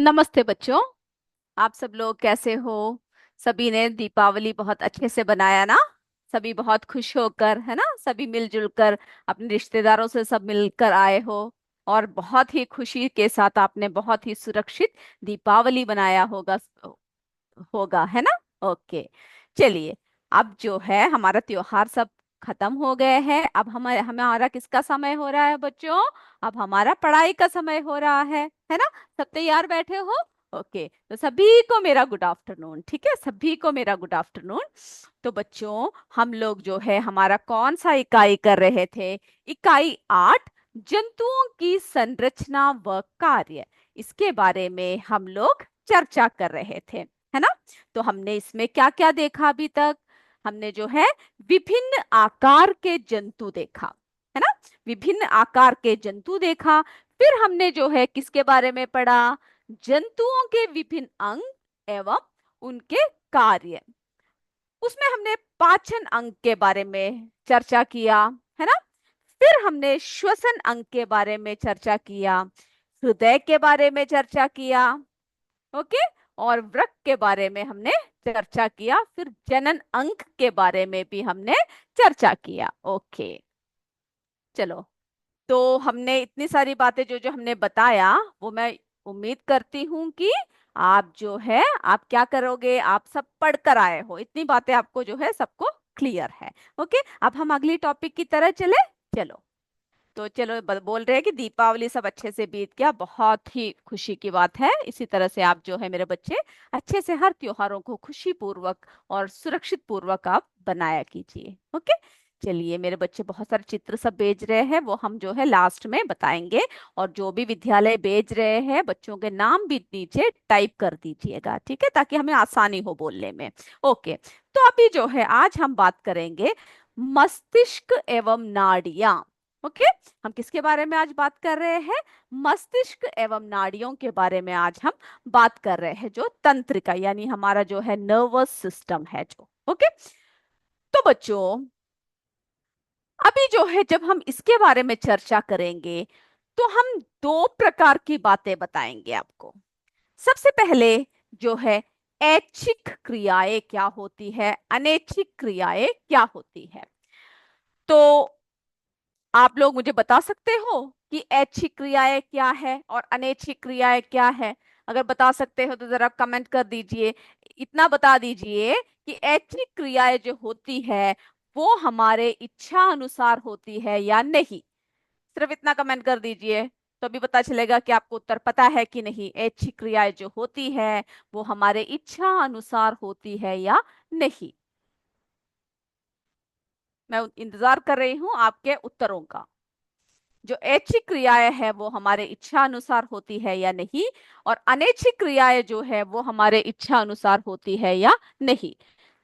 नमस्ते बच्चों। आप सब लोग कैसे हो? सभी ने दीपावली बहुत अच्छे से बनाया ना? सभी बहुत खुश होकर, है ना? सभी मिलजुल कर अपने रिश्तेदारों से सब मिलकर आए हो। और बहुत ही खुशी के साथ आपने बहुत ही सुरक्षित दीपावली बनाया होगा होगा, है ना? ओके। चलिए, अब जो है हमारा त्योहार सब खत्म हो गए हैं। अब हमारे हमारा किसका समय हो रहा है बच्चों? अब हमारा पढ़ाई का समय हो रहा है ना? सब तैयार बैठे हो? ओके, तो सभी को मेरा गुड आफ्टरनून। ठीक है, सभी को मेरा गुड आफ्टरनून। तो बच्चों, हम लोग जो है हमारा कौन सा इकाई कर रहे थे? इकाई 8, जंतुओं की संरचना व कार्य। इसके बारे में हम लोग चर्चा कर रहे थे, है ना? तो हमने इसमें क्या क्या देखा अभी तक? हमने जो है विभिन्न आकार के जंतु देखा, है ना? विभिन्न आकार के जंतु देखा। फिर हमने जो है किसके बारे में पढ़ा? जंतुओं के विभिन्न अंग एवं उनके कार्य। उसमें हमने पाचन अंग के बारे में चर्चा किया, है ना? फिर हमने श्वसन अंग के बारे में चर्चा किया, हृदय के बारे में चर्चा किया, ओके, और वृक्क के बारे में हमने चर्चा किया। फिर जनन अंग के बारे में भी हमने चर्चा किया। ओके, चलो। तो हमने इतनी सारी बातें जो जो हमने बताया, वो मैं उम्मीद करती हूँ कि आप जो है आप क्या करोगे? आप सब पढ़ कर आए हो, इतनी बातें आपको जो है सबको क्लियर है। ओके, अब हम अगली टॉपिक की तरह चले। चलो, तो चलो बोल रहे हैं कि दीपावली सब अच्छे से बीत गया, बहुत ही खुशी की बात है। इसी तरह से आप जो है मेरे बच्चे अच्छे से हर त्योहारों को खुशी पूर्वक और सुरक्षित पूर्वक आप बनाया कीजिए। ओके, चलिए, मेरे बच्चे बहुत सारे चित्र सब भेज रहे हैं, वो हम जो है लास्ट में बताएंगे। और जो भी विद्यालय भेज रहे हैं बच्चों के नाम भी नीचे टाइप कर दीजिएगा, ठीक है, ताकि हमें आसानी हो बोलने में। ओके, तो अभी जो है आज हम बात करेंगे मस्तिष्क एवं नाड़ियां। ओके, हम किसके बारे में आज बात कर रहे हैं? मस्तिष्क एवं नाड़ियों के बारे में आज हम बात कर रहे हैं, जो तंत्रिका यानी हमारा जो है नर्वस सिस्टम है जो। ओके, तो बच्चों, अभी जो है जब हम इसके बारे में चर्चा करेंगे तो हम दो प्रकार की बातें बताएंगे आपको। सबसे पहले जो है ऐच्छिक क्रियाएं क्या होती है, अनैच्छिक क्रियाएं क्या होती है। तो आप लोग मुझे बता सकते हो कि ऐच्छिक क्रियाएं क्या है और अनैच्छिक क्रियाएं क्या है? अगर बता सकते हो तो जरा कमेंट कर दीजिए। इतना बता दीजिए कि ऐच्छिक क्रियाएं जो होती है वो हमारे इच्छा अनुसार होती है या नहीं। सिर्फ इतना कमेंट कर दीजिए, तो अभी पता चलेगा कि आपको उत्तर पता है कि नहीं। ऐच्छिक क्रियाएं जो होती है वो हमारे इच्छा अनुसार होती है या नहीं। मैं इंतजार कर रही हूँ आपके उत्तरों का। जो ऐच्छिक क्रियाएं है वो हमारे इच्छा अनुसार होती है या नहीं, और अनैच्छिक क्रियाएं जो है वो हमारे इच्छा अनुसार होती है या नहीं।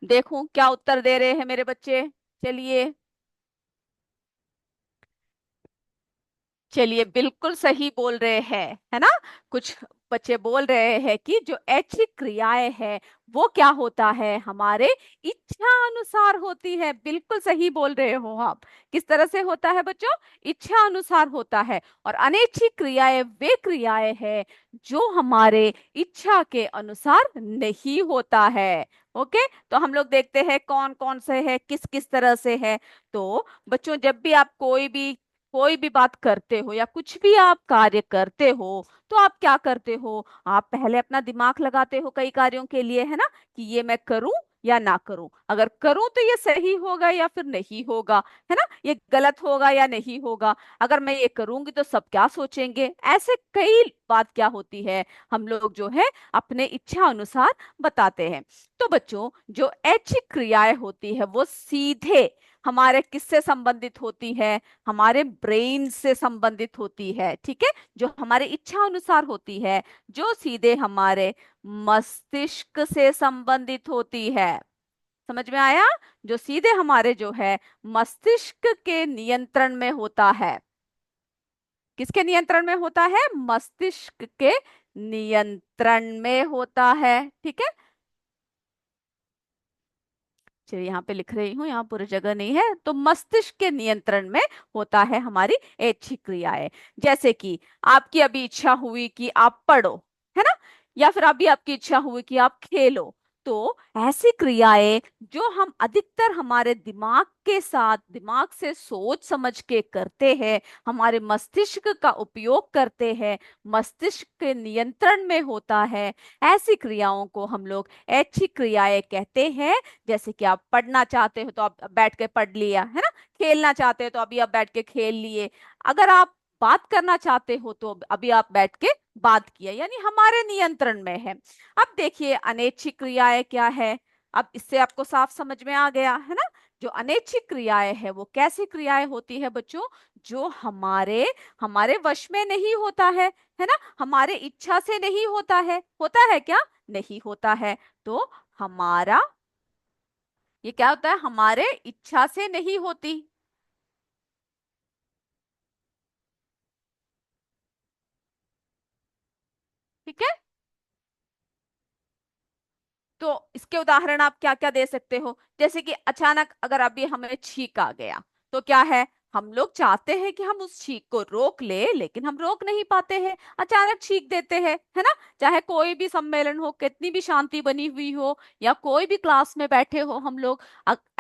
देखूं क्या उत्तर दे रहे हैं मेरे बच्चे। चलिए, चलिए, बिल्कुल सही बोल रहे हैं, है ना? कुछ बच्चे बोल रहे हैं कि जो ऐच्छिक क्रियाएं है वो क्या होता है, हमारे इच्छा अनुसार होती है। बिल्कुल सही बोल रहे हो आप। किस तरह से होता है बच्चों? इच्छा अनुसार होता है। और अनैच्छिक क्रियाएं वे क्रियाएं हैं जो हमारे इच्छा के अनुसार नहीं होता है। ओके, तो हम लोग देखते हैं कौन कौन से है, किस किस तरह से है। तो बच्चों, जब भी आप कोई भी बात करते हो या कुछ भी आप कार्य करते हो, तो आप क्या करते हो? आप पहले अपना दिमाग लगाते हो कई कार्यों के लिए, है ना? कि ये मैं करूं या ना करूं, अगर करूं तो ये सही होगा या फिर नहीं होगा, है ना? ये गलत होगा या नहीं होगा, अगर मैं ये करूंगी तो सब क्या सोचेंगे। ऐसे कई बात क्या होती है, हम लोग जो है अपने इच्छा अनुसार बताते हैं। तो बच्चों, जो ऐच्छिक क्रियाएं होती है वो सीधे हमारे किससे संबंधित होती है? हमारे ब्रेन से संबंधित होती है, ठीक है, जो हमारे इच्छा अनुसार होती है, जो सीधे हमारे मस्तिष्क से संबंधित होती है। समझ में आया? जो सीधे हमारे जो है मस्तिष्क के नियंत्रण में होता है। किसके नियंत्रण में होता है? मस्तिष्क के नियंत्रण में होता है, ठीक है। चलिए, यहाँ पे लिख रही हूँ, यहाँ पूरी जगह नहीं है। तो मस्तिष्क के नियंत्रण में होता है हमारी ऐच्छिक क्रियाएं। जैसे कि आपकी अभी इच्छा हुई कि आप पढ़ो, है ना? या फिर अभी आपकी इच्छा हुई कि आप खेलो। तो ऐसी क्रियाएं जो हम अधिकतर हमारे दिमाग के साथ, दिमाग से सोच समझ के करते हैं, हमारे मस्तिष्क का उपयोग करते हैं, मस्तिष्क के नियंत्रण में होता है, ऐसी क्रियाओं को हम लोग ऐच्छिक क्रियाएं कहते हैं। जैसे कि आप पढ़ना चाहते हो तो आप बैठ के पढ़ लिया, है ना। खेलना चाहते हो तो अभी आप बैठ के खेल लिए। अगर आप बात करना चाहते हो तो अभी आप बैठ के बात किया, यानी हमारे नियंत्रण में है। अब देखिए अनैच्छिक क्रियाएं क्या है। अब इससे आपको साफ समझ में आ गया है ना। जो अनैच्छिक क्रियाएं है वो कैसी क्रियाएं होती है बच्चों, जो हमारे हमारे वश में नहीं होता है ना, हमारे इच्छा से नहीं होता है क्या, नहीं होता है। तो हमारा, ये क्या होता है, हमारे इच्छा से नहीं होती। ठीक है। तो इसके उदाहरण आप क्या क्या दे सकते हो, जैसे कि अचानक अगर अभी हमें छींक आ गया, तो क्या है, हम लोग चाहते हैं कि हम उस छींक को रोक ले, लेकिन हम रोक नहीं पाते हैं, अचानक छींक देते हैं, है ना। चाहे कोई भी सम्मेलन हो, कितनी भी शांति बनी हुई हो, या कोई भी क्लास में बैठे हो हम लोग,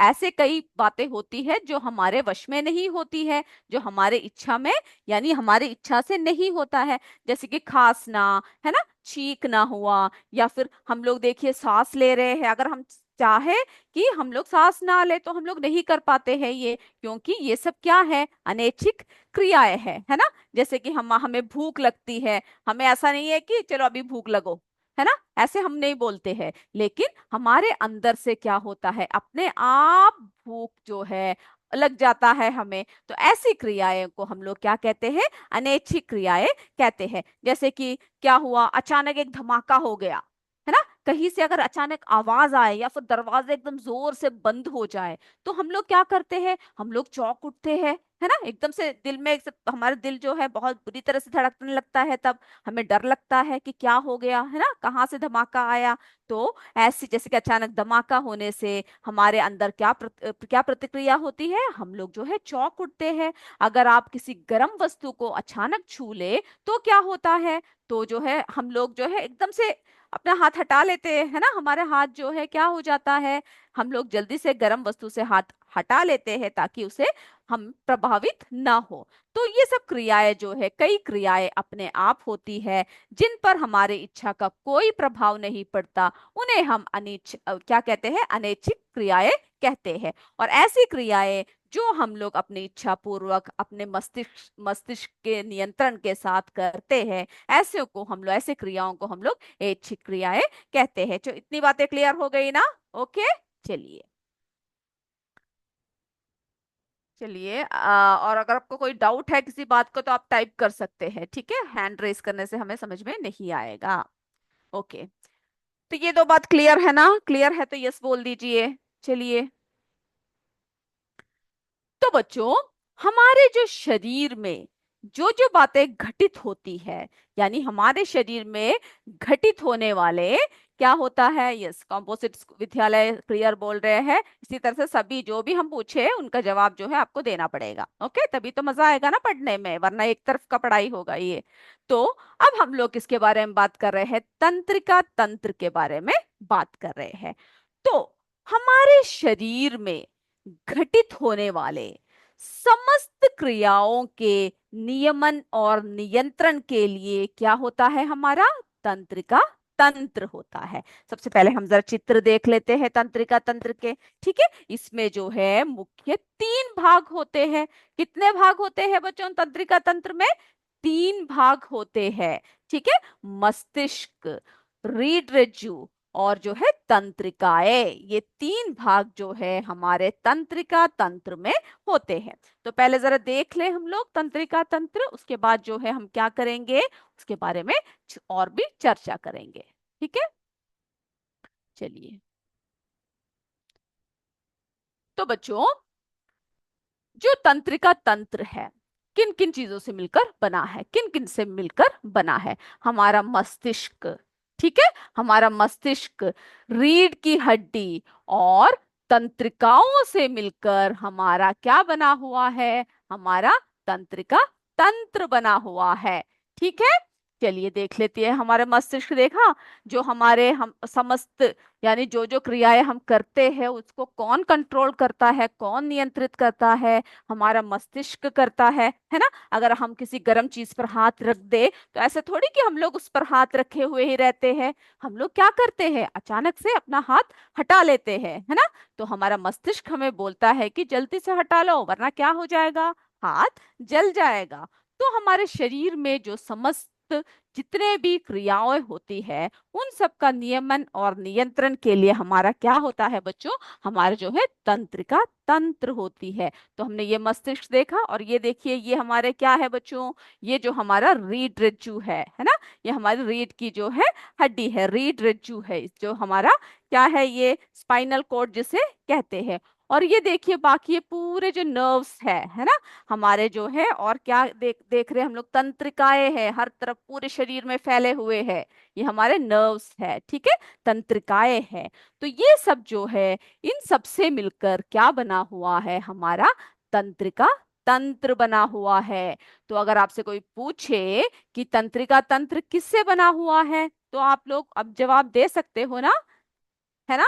ऐसे कई बातें होती है जो हमारे वश में नहीं होती है, जो हमारे इच्छा में, यानी हमारी इच्छा से नहीं होता है। जैसे कि खांसना, है ना, छींकना हुआ, या फिर हम लोग देखिए सांस ले रहे हैं, अगर हम चाहे कि हम लोग सांस ना ले तो हम लोग नहीं कर पाते हैं ये, क्योंकि ये सब क्या है, अनैच्छिक क्रियाएं है ना। जैसे कि हम, हमें भूख लगती है, हमें ऐसा नहीं है कि चलो अभी भूख लगो, है ना, ऐसे हम नहीं बोलते हैं, लेकिन हमारे अंदर से क्या होता है, अपने आप भूख जो है लग जाता है हमें। तो ऐसी क्रियाएं को हम लोग क्या कहते हैं, अनैच्छिक क्रियाएं कहते हैं। जैसे कि क्या हुआ, अचानक एक धमाका हो गया, है ना, कहीं से अगर अचानक आवाज आए या फिर दरवाजा एकदम जोर से बंद हो जाए, तो हम लोग क्या करते हैं, हम लोग चौंक उठते हैं, है ना, एकदम से दिल में हमारा दिल जो है बहुत बुरी तरह से धड़कने लगता है, तब हमें डर लगता है कि क्या हो गया, है ना, कहाँ से धमाका आया। तो ऐसी, जैसे कि अचानक धमाका होने से हमारे अंदर क्या प्रतिक्रिया होती है, हम लोग जो है चौंक उठते हैं। अगर आप किसी गर्म वस्तु को अचानक छू ले तो क्या होता है, तो जो है हम लोग जो है एकदम से अपना हाथ हटा लेते हैं, है ना, हमारे हाथ जो है क्या हो जाता है, हम लोग जल्दी से गर्म वस्तु से हाथ हटा लेते हैं ताकि उसे हम प्रभावित ना हो। तो ये सब क्रियाएं जो है, कई क्रियाएं अपने आप होती है जिन पर हमारे इच्छा का कोई प्रभाव नहीं पड़ता, उन्हें हम क्या कहते हैं, अनैच्छिक क्रियाएं कहते हैं। और ऐसी क्रियाएं जो हम लोग अपनी इच्छा पूर्वक अपने मस्तिष्क मस्तिष्क के नियंत्रण के साथ करते हैं, ऐसे क्रियाओं को हम लोग ऐच्छिक क्रियाएं कहते हैं। जो इतनी बातें क्लियर हो गई ना। ओके, चलिए। चलिए और अगर आपको कोई डाउट है किसी बात को तो आप टाइप कर सकते हैं, ठीक है, हैंड रेस करने से हमें समझ में नहीं आएगा। ओके। तो ये दो बात क्लियर है ना, क्लियर है तो यस बोल दीजिए। चलिए। तो बच्चों, हमारे जो शरीर में जो जो बातें घटित होती है, यानी हमारे शरीर में घटित होने वाले क्या होता है, यस, कॉम्पोजिट विद्यालय क्लियर बोल रहे हैं। इसी तरह से सभी जो भी हम पूछे उनका जवाब जो है आपको देना पड़ेगा। ओके, तभी तो मजा आएगा ना पढ़ने में, वरना एक तरफ का पढ़ाई होगा ये। तो अब हम लोग किसके बारे में बात कर रहे हैं, तंत्रिका तंत्र के बारे में बात कर रहे हैं। तो हमारे शरीर में घटित होने वाले समस्त क्रियाओं के नियमन और नियंत्रण के लिए क्या होता है, हमारा तंत्रिका तंत्र होता है। सबसे पहले हम जरा चित्र देख लेते हैं तंत्रिका तंत्र के। ठीक है, इसमें जो है मुख्य तीन भाग होते हैं। कितने भाग होते हैं बच्चों तंत्रिका तंत्र में, तीन भाग होते हैं। ठीक है, मस्तिष्क, रीढ़ रज्जु और जो है तंत्रिकाएं, ये तीन भाग जो है हमारे तंत्रिका तंत्र में होते हैं। तो पहले जरा देख ले हम लोग तंत्रिका तंत्र, उसके बाद जो है हम क्या करेंगे, उसके बारे में और भी चर्चा करेंगे। ठीक है, चलिए। तो बच्चों, जो तंत्रिका तंत्र है किन किन चीजों से मिलकर बना है, किन किन से मिलकर बना है, हमारा मस्तिष्क, ठीक है, हमारा मस्तिष्क, रीढ़ की हड्डी और तंत्रिकाओं से मिलकर हमारा क्या बना हुआ है, हमारा तंत्रिका तंत्र बना हुआ है। ठीक है, चलिए देख लेती है हमारे मस्तिष्क। देखा, जो हमारे हम समस्त, यानी जो जो क्रियाएं हम करते हैं उसको कौन कंट्रोल करता है, कौन नियंत्रित करता है? हमारा मस्तिष्क करता है ना। अगर हम किसी गर्म चीज पर हाथ रख दे तो ऐसे थोड़ी कि हम लोग उस पर हाथ रखे हुए ही रहते हैं। हम लोग क्या करते हैं, अचानक से अपना हाथ हटा लेते हैं, है ना। तो हमारा मस्तिष्क हमें बोलता है कि जल्दी से हटा लो वरना क्या हो जाएगा, हाथ जल जाएगा। तो हमारे शरीर में जो समस्त जितने भी क्रियाएं होती है उन सब का नियमन और नियंत्रण के लिए हमारा क्या होता है बच्चों, हमारा जो है तंत्रिका तंत्र होती है। तो हमने ये मस्तिष्क देखा, और ये देखिए ये हमारे क्या है बच्चों, ये जो हमारा रीढ़ रज्जु है ना। ये हमारी रीढ़ की जो है हड्डी है, रीढ़ रज्जु है, जो हमारा क्या है, ये स्पाइनल कॉर्ड जिसे कहते हैं। और ये देखिए बाकी ये पूरे जो नर्व्स है ना, हमारे जो है, और क्या देख देख रहे हैं हम लोग, तंत्रिकाएं हैं हर तरफ पूरे शरीर में फैले हुए हैं। ये हमारे नर्व्स है, ठीक है, तंत्रिकाएं हैं। तो ये सब जो है, इन सब से मिलकर क्या बना हुआ है, हमारा तंत्रिका तंत्र बना हुआ है। तो अगर आपसे कोई पूछे कि तंत्रिका तंत्र किससे बना हुआ है, तो आप लोग अब जवाब दे सकते हो ना, है ना।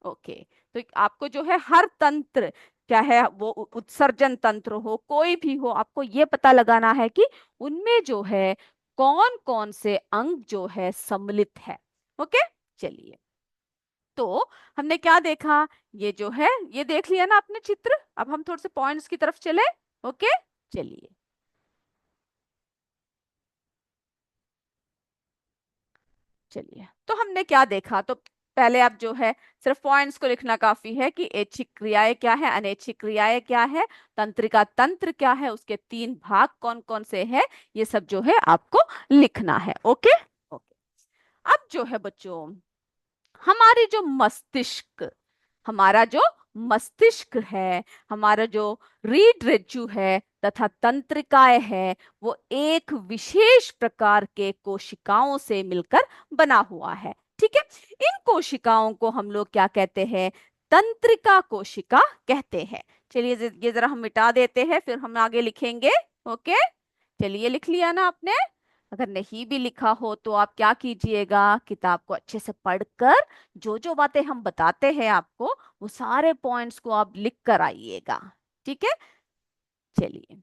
ओके। तो आपको जो है हर तंत्र, चाहे वो उत्सर्जन तंत्र हो, कोई भी हो, आपको ये पता लगाना है कि उनमें जो है कौन कौन से अंग जो है सम्मिलित है। ओके। चलिए, तो हमने क्या देखा, ये जो है ये देख लिया ना आपने चित्र। अब हम थोड़े से पॉइंट्स की तरफ चले। ओके। चलिए, चलिए तो हमने क्या देखा, तो पहले आप जो है सिर्फ पॉइंट्स को लिखना काफी है कि ऐच्छिक क्रियाएं क्या है, अनैच्छिक क्रियाएं क्या है, तंत्रिका तंत्र क्या है, उसके तीन भाग कौन कौन से हैं, ये सब जो है आपको लिखना है। ओके। ओके। अब जो है बच्चों, हमारी जो मस्तिष्क, हमारा जो मस्तिष्क है, हमारा जो रीढ़ रज्जु है तथा तंत्रिकाएं है, वो एक विशेष प्रकार के कोशिकाओं से मिलकर बना हुआ है। ठीक है। इन कोशिकाओं को हम लोग क्या कहते हैं, तंत्रिका कोशिका कहते हैं। चलिए ये जरा हम मिटा देते हैं, फिर हम आगे लिखेंगे। ओके। चलिए, लिख लिया ना आपने? अगर नहीं भी लिखा हो तो आप क्या कीजिएगा, किताब को अच्छे से पढ़कर जो जो बातें हम बताते हैं आपको, वो सारे पॉइंट्स को आप लिख कर आइएगा। ठीक है। चलिए,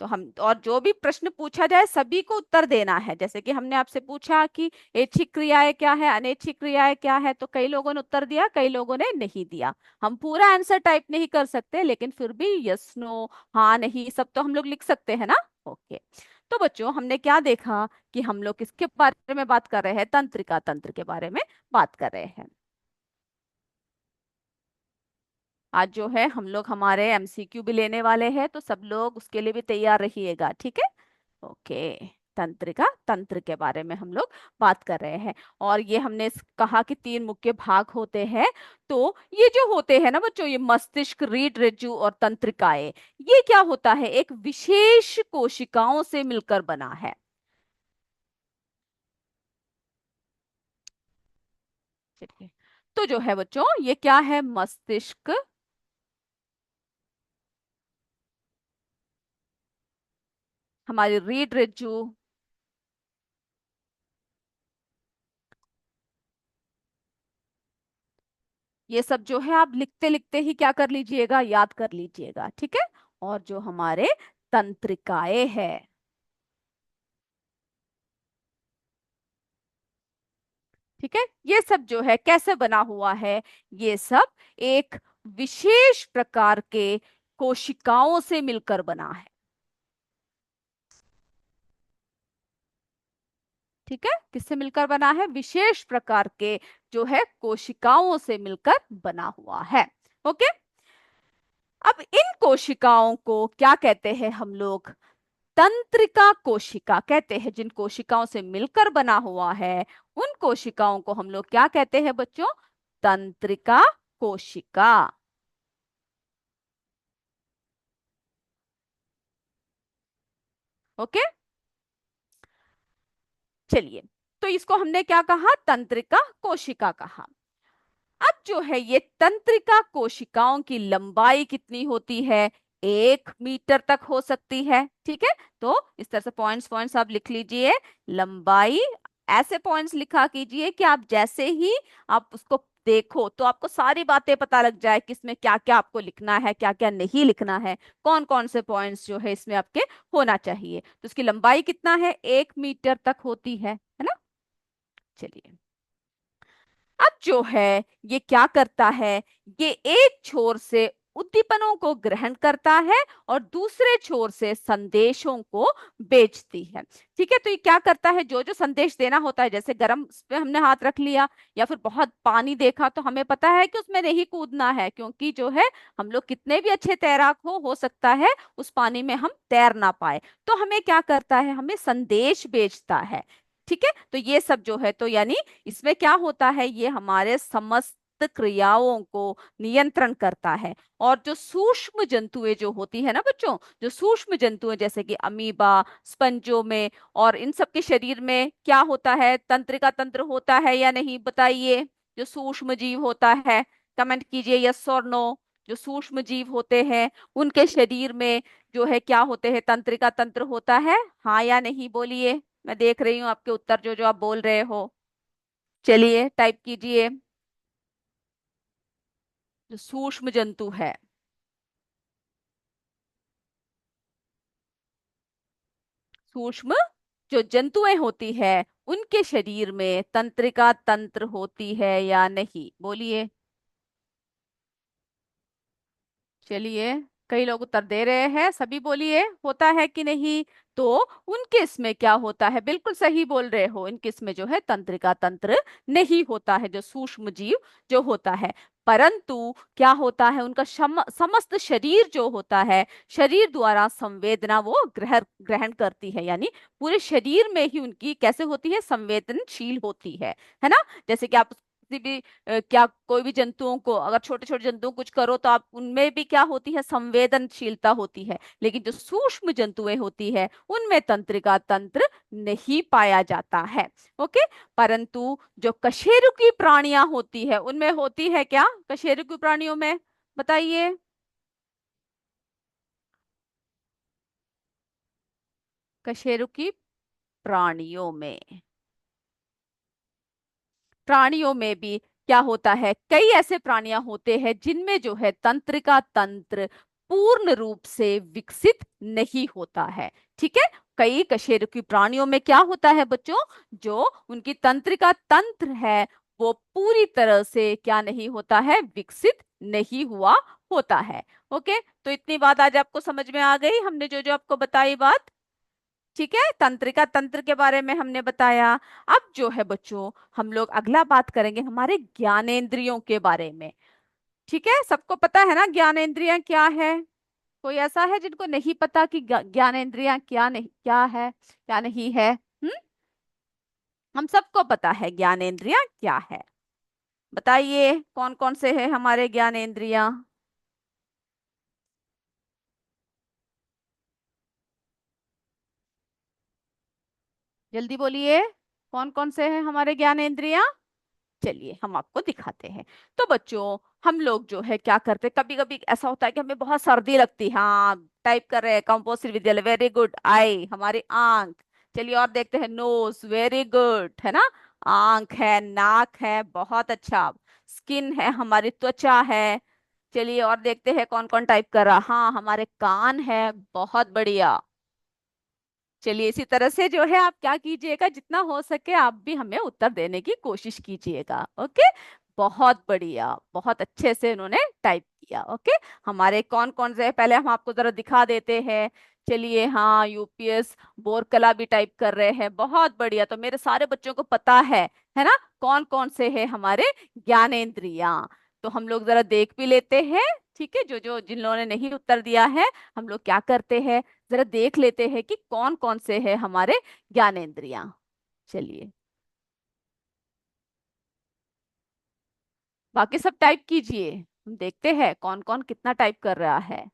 तो हम, और जो भी प्रश्न पूछा जाए सभी को उत्तर देना है। जैसे कि हमने आपसे पूछा कि ऐच्छिक क्रियाएं क्या है, अनैच्छिक क्रियाएं क्या है, तो कई लोगों ने उत्तर दिया, कई लोगों ने नहीं दिया। हम पूरा आंसर टाइप नहीं कर सकते, लेकिन फिर भी यस नो, हाँ नहीं, सब तो हम लोग लिख सकते हैं ना। ओके। तो बच्चों, हमने क्या देखा कि हम लोग किसके बारे में बात कर रहे हैं, तंत्रिका तंत्र के बारे में बात कर रहे हैं। आज जो है हम लोग हमारे एमसीक्यू भी लेने वाले हैं, तो सब लोग उसके लिए भी तैयार रहिएगा, ठीक है। ओके। तंत्रिका तंत्र के बारे में हम लोग बात कर रहे हैं। और ये हमने कहा कि तीन मुख्य भाग होते हैं। तो ये जो होते हैं ना बच्चों, ये मस्तिष्क, रीढ़ रज्जु और तंत्रिकाएं, ये क्या होता है, एक विशेष कोशिकाओं से मिलकर बना है। ठीक है। तो जो है बच्चों, ये क्या है, मस्तिष्क, हमारी रीढ़ रज्जु, ये सब जो है आप लिखते लिखते ही क्या कर लीजिएगा, याद कर लीजिएगा, ठीक है। और जो हमारे तंत्रिकाएं है, ठीक है, ये सब जो है कैसे बना हुआ है, ये सब एक विशेष प्रकार के कोशिकाओं से मिलकर बना है। ठीक है, किससे मिलकर बना है, विशेष प्रकार के जो है कोशिकाओं से मिलकर बना हुआ है। ओके। अब इन कोशिकाओं को क्या कहते हैं हम लोग, तंत्रिका कोशिका कहते हैं। जिन कोशिकाओं से मिलकर बना हुआ है उन कोशिकाओं को हम लोग क्या कहते हैं बच्चों, तंत्रिका कोशिका। ओके। चलिए, तो इसको हमने क्या कहा, तंत्रिका कोशिका कहा। अब जो है ये तंत्रिका कोशिकाओं की लंबाई कितनी होती है, 1 मीटर तक हो सकती है। ठीक है, तो इस तरह से पॉइंट्स पॉइंट्स आप लिख लीजिए। लंबाई, ऐसे पॉइंट्स लिखा कीजिए कि आप जैसे ही आप उसको देखो तो आपको सारी बातें पता लग जाए कि इसमें क्या क्या आपको लिखना है, क्या क्या नहीं लिखना है, कौन कौन से पॉइंट्स जो है इसमें आपके होना चाहिए। तो इसकी लंबाई कितना है, 1 मीटर तक होती है ना। चलिए, अब जो है ये क्या करता है, ये एक छोर से उद्दीपनों को ग्रहण करता है और दूसरे छोर से संदेशों को बेचती है। ठीक है, तो ये क्या करता है, जो जो संदेश देना होता है, जैसे गर्म पे हमने हाथ रख लिया या फिर बहुत पानी देखा तो हमें पता है कि उसमें नहीं कूदना है, क्योंकि जो है हम लोग कितने भी अच्छे तैराक हो सकता है उस पानी में हम तैर ना पाए। तो हमें क्या करता है, हमें संदेश बेचता है। ठीक है, तो ये सब जो है, तो यानी इसमें क्या होता है, ये हमारे समस्त क्रियाओं को नियंत्रण करता है। और जो सूक्ष्म जंतुएं जो होती है ना बच्चों, जो सूक्ष्म जंतु जैसे कि अमीबा, स्पंजों में और इन सब के शरीर में क्या होता है, तंत्रिका तंत्र होता है या नहीं, बताइए। जो सूक्ष्म जीव होता है, कमेंट कीजिए यस और नो। जो सूक्ष्म जीव होते हैं उनके शरीर में जो है क्या होते हैं, तंत्रिका तंत्र होता है, हाँ या नहीं बोलिए। मैं देख रही हूँ आपके उत्तर जो जो आप बोल रहे हो। चलिए टाइप कीजिए। जो सूक्ष्म जंतु है, सूक्ष्म जो जंतुएं होती है उनके शरीर में तंत्रिका तंत्र होती है या नहीं, बोलिए। चलिए, कई लोग उत्तर दे रहे हैं, सभी बोलिए होता है कि नहीं। तो उनके इसमें क्या होता है, बिल्कुल सही बोल रहे हो, इनके इसमें जो है तंत्रिका तंत्र नहीं होता है, जो सूक्ष्म जीव जो होता है। परंतु क्या होता है, उनका समस्त शरीर जो होता है, शरीर द्वारा संवेदना वो ग्रहण ग्रहण करती है, यानी पूरे शरीर में ही उनकी कैसे होती है, संवेदनशील होती है ना। जैसे कि आप किसी भी क्या कोई भी जंतुओं को, अगर छोटे छोटे जंतुओं को कुछ करो तो आप उनमें भी क्या होती है, संवेदनशीलता होती है। लेकिन जो सूक्ष्म जंतुएं होती है उनमें तंत्रिका तंत्र नहीं पाया जाता है। ओके, परंतु जो कशेरुकी प्राणियां होती है उनमें होती है क्या, कशेरुकी प्राणियों में बताइए। कशेरुकी प्राणियों में, प्राणियों में भी क्या होता है, कई ऐसे प्राणियां होते हैं जिनमें जो है तंत्रिका तंत्र पूर्ण रूप से विकसित नहीं होता है। ठीक है, कई कशेरुकी प्राणियों में क्या होता है बच्चों, जो उनकी तंत्रिका तंत्र है वो पूरी तरह से क्या नहीं होता है, विकसित नहीं हुआ होता है। ओके, तो इतनी बात आज आपको समझ में आ गई, हमने जो जो आपको बताई बात। ठीक है, तंत्रिका तंत्र के बारे में हमने बताया। अब जो है बच्चों, हम लोग अगला बात करेंगे हमारे ज्ञानेंद्रियों के बारे में। ठीक है, सबको पता है ना ज्ञानेंद्रियां क्या है। कोई ऐसा है जिनको नहीं पता कि ज्ञानेंद्रियां क्या नहीं, क्या है क्या नहीं है। हम सबको पता है ज्ञानेंद्रियां क्या है। बताइए कौन कौन से है हमारे ज्ञानेंद्रियां। जल्दी बोलिए, कौन कौन से हैं हमारे ज्ञानेंद्रियां। चलिए हम आपको दिखाते हैं। तो बच्चों, हम लोग जो है क्या करते हैं, कभी कभी ऐसा होता है कि हमें बहुत सर्दी लगती है, हाँ टाइप कर रहे हैं कंपोजिट विद्यालय, वेरी गुड। आई हमारी आंख। चलिए और देखते हैं, नोज, वेरी गुड, है ना। आंख है, नाक है, बहुत अच्छा। स्किन है, हमारी त्वचा है। चलिए और देखते हैं कौन कौन टाइप कर रहा, हाँ हमारे कान है, बहुत बढ़िया। चलिए इसी तरह से जो है आप क्या कीजिएगा, जितना हो सके आप भी हमें उत्तर देने की कोशिश कीजिएगा। ओके, बहुत बढ़िया, बहुत अच्छे से उन्होंने टाइप किया। ओके, हमारे कौन कौन से हैं, पहले हम आपको जरा दिखा देते हैं। चलिए, हाँ यूपीएस बोरकला भी टाइप कर रहे हैं, बहुत बढ़िया। तो मेरे सारे बच्चों को पता है ना, कौन कौन से हैं हमारे ज्ञानेंद्रियां। तो हम लोग जरा देख भी लेते हैं। ठीक है, जो जो जिन लोगों ने नहीं उत्तर दिया है, हम लोग क्या करते हैं, जरा देख लेते हैं कि कौन कौन से हैं हमारे ज्ञानेंद्रियां। चलिए, बाकी सब टाइप कीजिए, हम देखते हैं कौन कौन कितना टाइप कर रहा है।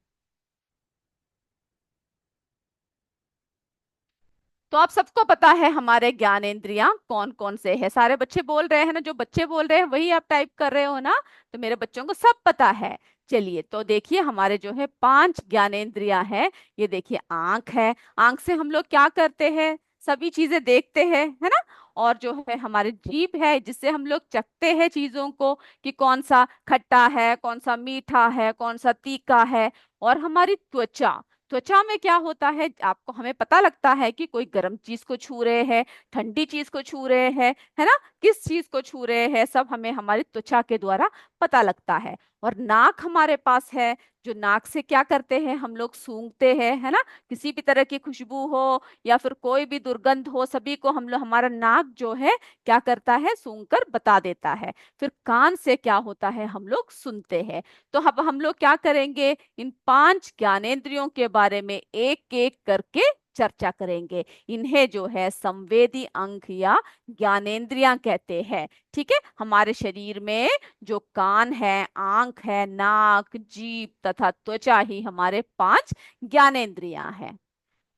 तो आप सबको पता है हमारे ज्ञानेंद्रियां कौन कौन से है, सारे बच्चे बोल रहे हैं ना, जो बच्चे बोल रहे हैं वही आप टाइप कर रहे हो ना, तो मेरे बच्चों को सब पता है। चलिए तो देखिए हमारे जो है पांच ज्ञानेंद्रियां हैं। ये देखिए आंख है, आंख से हम लोग क्या करते हैं, सभी चीजें देखते हैं, है ना। और जो है हमारे जीभ है, जिससे हम लोग चखते हैं चीजों को, कि कौन सा खट्टा है, कौन सा मीठा है, कौन सा तीखा है। और हमारी त्वचा, त्वचा में क्या होता है, आपको हमें पता लगता है कि कोई गर्म चीज को छू रहे हैं, ठंडी चीज को छू रहे हैं, है ना, किस चीज को छू रहे हैं, सब हमें हमारी त्वचा के द्वारा पता लगता है। और नाक हमारे पास है, जो नाक से क्या करते हैं, हम लोग सूंघते हैं, है ना, किसी भी तरह की खुशबू हो या फिर कोई भी दुर्गंध हो, सभी को हम लोग, हमारा नाक जो है क्या करता है, सूंघ कर बता देता है। फिर कान से क्या होता है, हम लोग सुनते हैं। तो अब हम लोग क्या करेंगे, इन पांच ज्ञानेंद्रियों के बारे में एक एक करके चर्चा करेंगे। इन्हें जो है संवेदी अंग या ज्ञानेंद्रियां कहते हैं। ठीक है, हमारे शरीर में जो कान है, आंख है, नाक, जीभ तथा त्वचा ही हमारे पांच ज्ञानेंद्रियां हैं।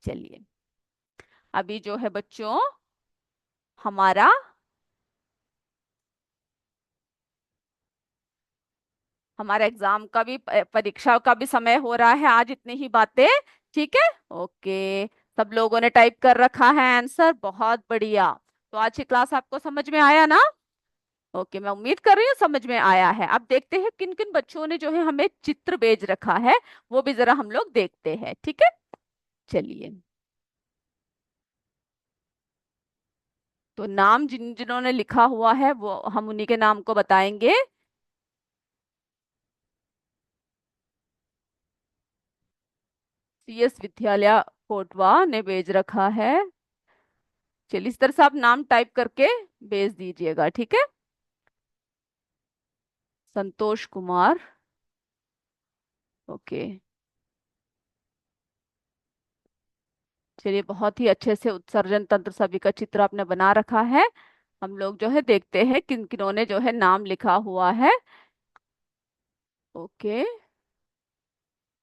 चलिए अभी जो है बच्चों हमारा हमारा एग्जाम का भी परीक्षा का भी समय हो रहा है, आज इतनी ही बातें। ठीक है, ओके। सब लोगों ने टाइप कर रखा है आंसर, बहुत बढ़िया। तो आज की क्लास आपको समझ में आया ना। ओके, मैं उम्मीद कर रही हूँ समझ में आया है। अब देखते हैं किन किन बच्चों ने जो है हमें चित्र भेज रखा है, वो भी जरा हम लोग देखते हैं। ठीक है, चलिए। तो नाम जिन जिन्होंने लिखा हुआ है वो हम उन्हीं के नाम को बताएंगे। CS विद्यालय कोटवा ने भेज रखा है। चलिए इस तरह से आप नाम टाइप करके भेज दीजिएगा, ठीक है। संतोष कुमार, ओके। चलिए बहुत ही अच्छे से उत्सर्जन तंत्र सभी का चित्र आपने बना रखा है। हम लोग जो है देखते हैं किन किन्होंने जो है नाम लिखा हुआ है। ओके,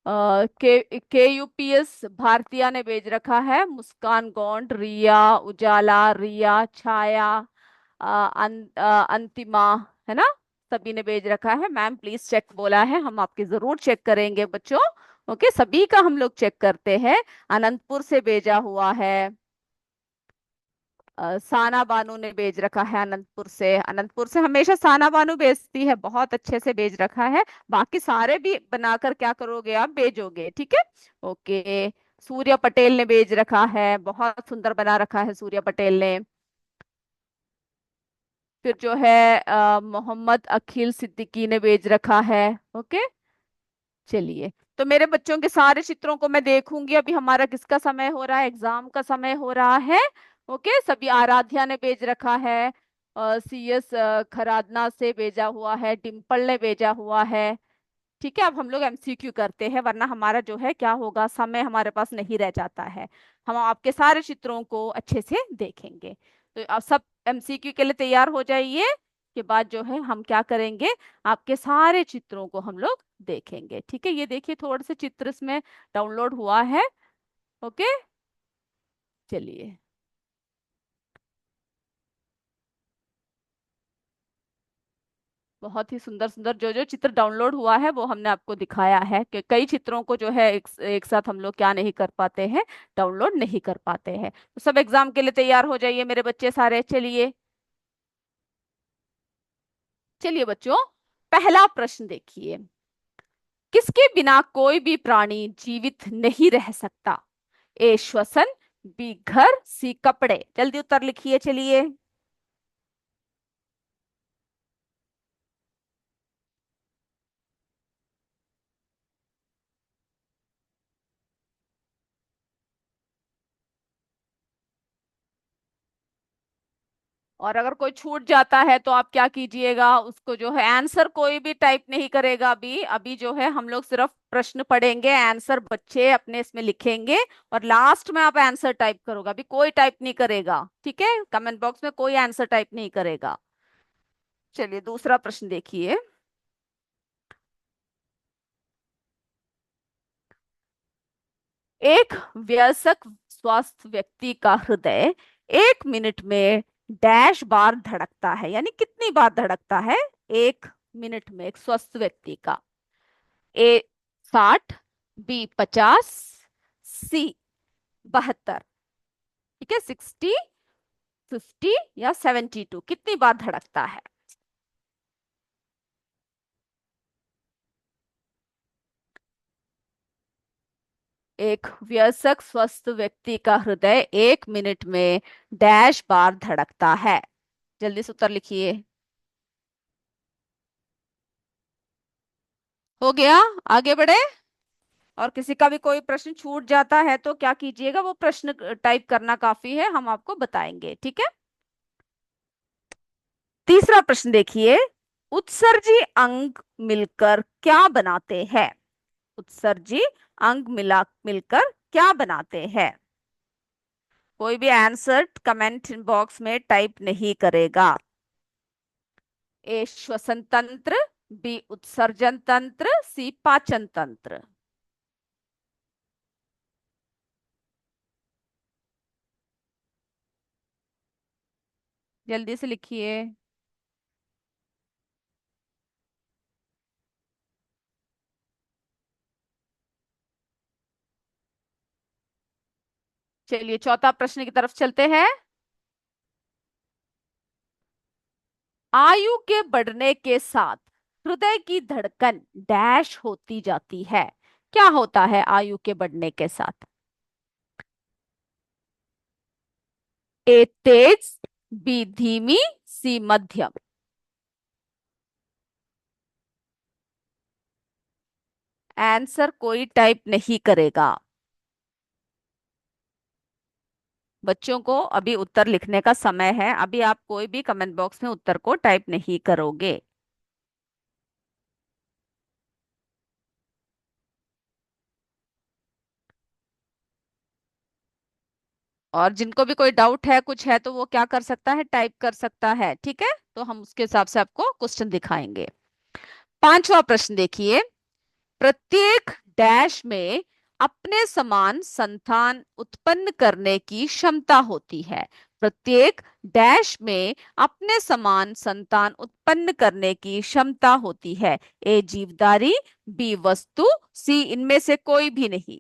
के यूपीएस भारतीय ने भेज रखा है, मुस्कान गौंड, रिया उजाला, रिया छाया, अंतिमा, है ना, सभी ने भेज रखा है। मैम प्लीज चेक बोला है, हम आपके जरूर चेक करेंगे बच्चों। ओके, सभी का हम लोग चेक करते हैं। अनंतपुर से भेजा हुआ है, साना बानू ने भेज रखा है अनंतपुर से। अनंतपुर से हमेशा साना बानू भेजती है, बहुत अच्छे से भेज रखा है। बाकी सारे भी बनाकर क्या करोगे, आप भेजोगे, ठीक है। ओके, सूर्य पटेल ने भेज रखा है, बहुत सुंदर बना रखा है सूर्य पटेल ने। फिर जो है मोहम्मद अखिल सिद्दीकी ने भेज रखा है। ओके, चलिए। तो मेरे बच्चों के सारे चित्रों को मैं देखूंगी। अभी हमारा किसका समय हो रहा है, एग्जाम का समय हो रहा है। ओके, सभी आराध्या ने भेज रखा है, CS खरादना से भेजा हुआ है, डिम्पल ने भेजा हुआ है। ठीक है, अब हम लोग MCQ करते हैं, वरना हमारा जो है क्या होगा, समय हमारे पास नहीं रह जाता है। हम आपके सारे चित्रों को अच्छे से देखेंगे। तो आप सब MCQ के लिए तैयार हो जाइए। के बाद जो है हम क्या करेंगे, आपके सारे चित्रों को हम लोग देखेंगे। ठीक है, ये देखिए थोड़े से चित्र इसमें डाउनलोड हुआ है। ओके, चलिए। बहुत ही सुंदर सुंदर जो जो चित्र डाउनलोड हुआ है वो हमने आपको दिखाया है, कि कई चित्रों को जो है एक साथ हम लोग क्या नहीं कर पाते हैं, डाउनलोड नहीं कर पाते हैं। तो सब एग्जाम के लिए तैयार हो जाइए मेरे बच्चे सारे। चलिए चलिए बच्चों, पहला प्रश्न देखिए, किसके बिना कोई भी प्राणी जीवित नहीं रह सकता। A श्वसन, B घर, C कपड़े। जल्दी उत्तर लिखिए, चलिए। और अगर कोई छूट जाता है तो आप क्या कीजिएगा, उसको जो है आंसर कोई भी टाइप नहीं करेगा। अभी अभी जो है हम लोग सिर्फ प्रश्न पढ़ेंगे, आंसर बच्चे अपने इसमें लिखेंगे, और लास्ट में आप आंसर टाइप करोगे। अभी कोई टाइप नहीं करेगा, ठीक है, कमेंट बॉक्स में कोई आंसर टाइप नहीं करेगा। चलिए दूसरा प्रश्न देखिए, एक वयस्क स्वस्थ व्यक्ति का हृदय 1 मिनट में डैश बार धड़कता है, यानी कितनी बार धड़कता है 1 मिनट में एक स्वस्थ व्यक्ति का? ए 60, बी 50, सी 72। ठीक है, 60, 50 या 72, कितनी बार धड़कता है? एक वयस्क स्वस्थ व्यक्ति का हृदय 1 मिनट में डैश बार धड़कता है। जल्दी से उत्तर लिखिए। हो गया, आगे बढ़े। और किसी का भी कोई प्रश्न छूट जाता है तो क्या कीजिएगा, वो प्रश्न टाइप करना काफी है, हम आपको बताएंगे। ठीक है, तीसरा प्रश्न देखिए। उत्सर्जी अंग मिलकर क्या बनाते हैं? उत्सर्जी अंग मिलकर क्या बनाते हैं? कोई भी आंसर कमेंट बॉक्स में टाइप नहीं करेगा। ए श्वसन तंत्र, बी उत्सर्जन तंत्र, सी पाचन तंत्र। जल्दी से लिखिए। चलिए चौथा प्रश्न की तरफ चलते हैं। आयु के बढ़ने के साथ हृदय की धड़कन डैश होती जाती है। क्या होता है आयु के बढ़ने के साथ? ए तेज, बी धीमी, सी मध्यम। आंसर कोई टाइप नहीं करेगा। बच्चों को अभी उत्तर लिखने का समय है, अभी आप कोई भी कमेंट बॉक्स में उत्तर को टाइप नहीं करोगे। और जिनको भी कोई डाउट है, कुछ है, तो वो क्या कर सकता है, टाइप कर सकता है। ठीक है, तो हम उसके हिसाब से आपको क्वेश्चन दिखाएंगे। पांचवा प्रश्न देखिए। प्रत्येक डैश में अपने समान संतान उत्पन्न करने की क्षमता होती है। प्रत्येक डैश में अपने समान संतान उत्पन्न करने की क्षमता होती है। ए जीवधारी, बी वस्तु, सी इनमें से कोई भी नहीं।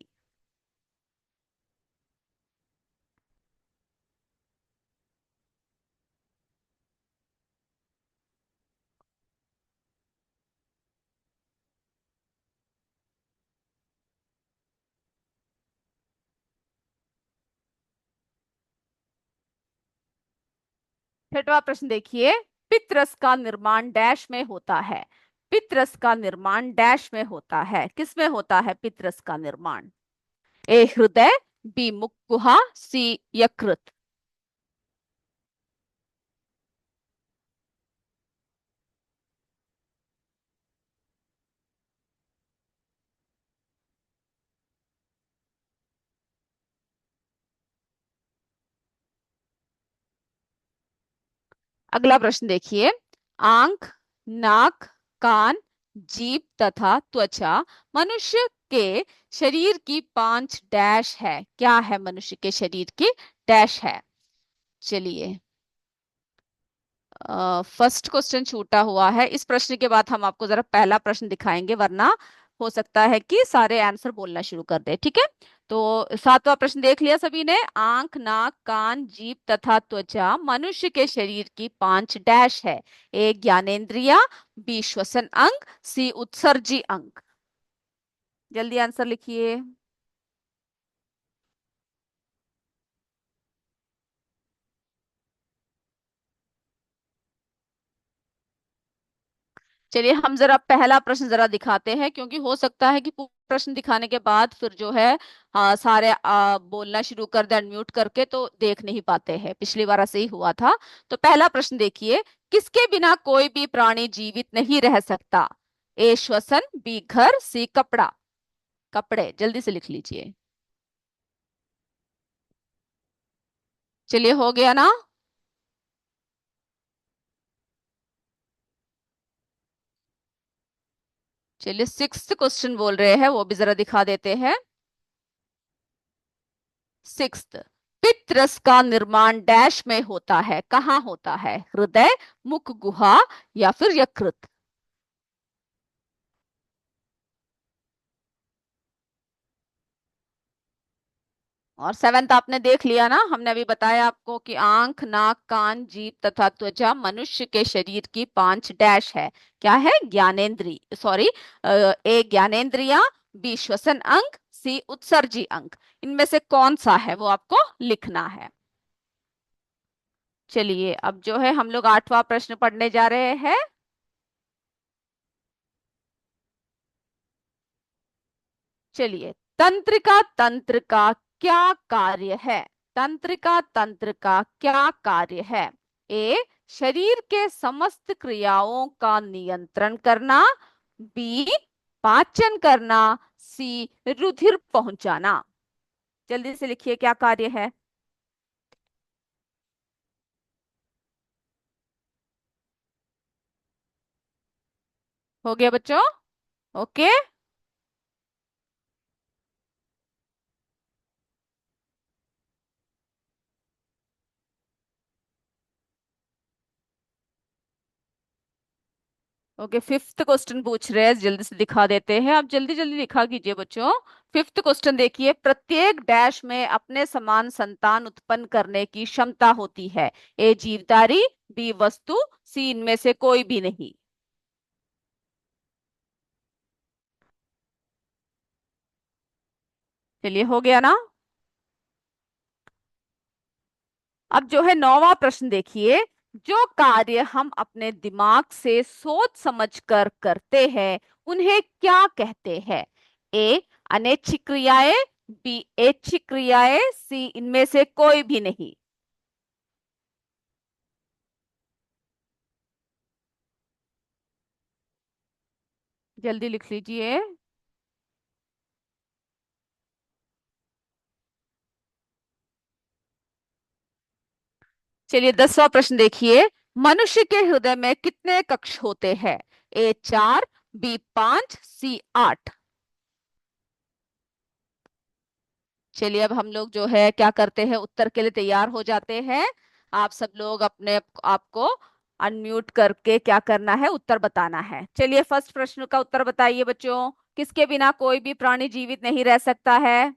छठवा प्रश्न देखिए। पितरस का निर्माण डैश में होता है। पितरस का निर्माण डैश में होता है, किस में होता है पितरस का निर्माण? ए हृदय, बी मुख गुहा, सी यकृत। अगला प्रश्न देखिए। आंख, नाक, कान, जीभ तथा त्वचा मनुष्य के शरीर की 5 डैश है। क्या है मनुष्य के शरीर की डैश है? चलिए, फर्स्ट क्वेश्चन छूटा हुआ है। इस प्रश्न के बाद हम आपको जरा पहला प्रश्न दिखाएंगे, वरना हो सकता है कि सारे आंसर बोलना शुरू कर दे। ठीक है, तो सातवां प्रश्न देख लिया सभी ने। आंख, नाक, कान, जीभ तथा त्वचा मनुष्य के शरीर की 5 डैश है। ए ज्ञानेंद्रिया, बी श्वसन अंग, सी उत्सर्जी अंग। जल्दी आंसर लिखिए। चलिए हम जरा पहला प्रश्न जरा दिखाते हैं, क्योंकि हो सकता है कि पूरा प्रश्न दिखाने के बाद फिर जो है सारे बोलना शुरू कर दे अनम्यूट करके, तो देख नहीं पाते हैं। पिछली बार ऐसे ही हुआ था। तो पहला प्रश्न देखिए। किसके बिना कोई भी प्राणी जीवित नहीं रह सकता? ए श्वसन, बी घर, सी कपड़ा। कपड़े, जल्दी से लिख लीजिए। चलिए हो गया ना। चलिए सिक्स्थ क्वेश्चन बोल रहे हैं, वो भी जरा दिखा देते हैं। सिक्स्थ, पित्त का निर्माण डैश में होता है, कहाँ होता है? हृदय, मुख गुहा या फिर यकृत? और सेवेंथ आपने देख लिया ना, हमने अभी बताया आपको कि आंख, नाक, कान, जीभ तथा त्वचा मनुष्य के शरीर की पांच डैश है। क्या है? ज्ञानेंद्री सॉरी, ए ज्ञानेंद्रिया, बी श्वसन अंग, सी उत्सर्जी अंग। इनमें से कौन सा है वो आपको लिखना है। चलिए अब जो है हम लोग आठवां प्रश्न पढ़ने जा रहे हैं। चलिए, तंत्रिका तंत्र का क्या कार्य है? तंत्रिका तंत्र का क्या कार्य है? ए, शरीर के समस्त क्रियाओं का नियंत्रण करना, बी, पाचन करना, सी, रुधिर पहुंचाना। जल्दी से लिखिए क्या कार्य है। हो गया बच्चों? ओके। ओके, फिफ्थ क्वेश्चन पूछ रहे हैं, जल्दी से दिखा देते हैं, आप जल्दी जल्दी लिखा कीजिए बच्चों। फिफ्थ क्वेश्चन देखिए, प्रत्येक डैश में अपने समान संतान उत्पन्न करने की क्षमता होती है। ए जीवधारी, बी वस्तु, सी इनमें से कोई भी नहीं। चलिए हो गया ना। अब जो है नौवां प्रश्न देखिए, जो कार्य हम अपने दिमाग से सोच समझकर करते हैं उन्हें क्या कहते हैं? ए, अनैच्छिक क्रियाएं, बी ऐच्छिक क्रियाएं, सी इनमें से कोई भी नहीं। जल्दी लिख लीजिए। चलिए 10वां प्रश्न देखिए, मनुष्य के हृदय में कितने कक्ष होते हैं? ए 4, बी 5, सी 8। चलिए अब हम लोग जो है क्या करते हैं, उत्तर के लिए तैयार हो जाते हैं। आप सब लोग अपने आपको अनम्यूट करके क्या करना है, उत्तर बताना है। चलिए फर्स्ट प्रश्न का उत्तर बताइए बच्चों। किसके बिना कोई भी प्राणी जीवित नहीं रह सकता है?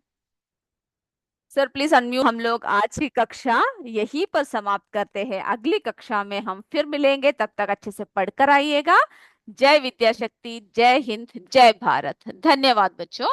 Sir please unmute. हम लोग आज की कक्षा यहीं पर समाप्त करते हैं, अगली कक्षा में हम फिर मिलेंगे, तब तक अच्छे से पढ़कर आइएगा। जय विद्या शक्ति, जय हिंद, जय भारत। धन्यवाद बच्चों।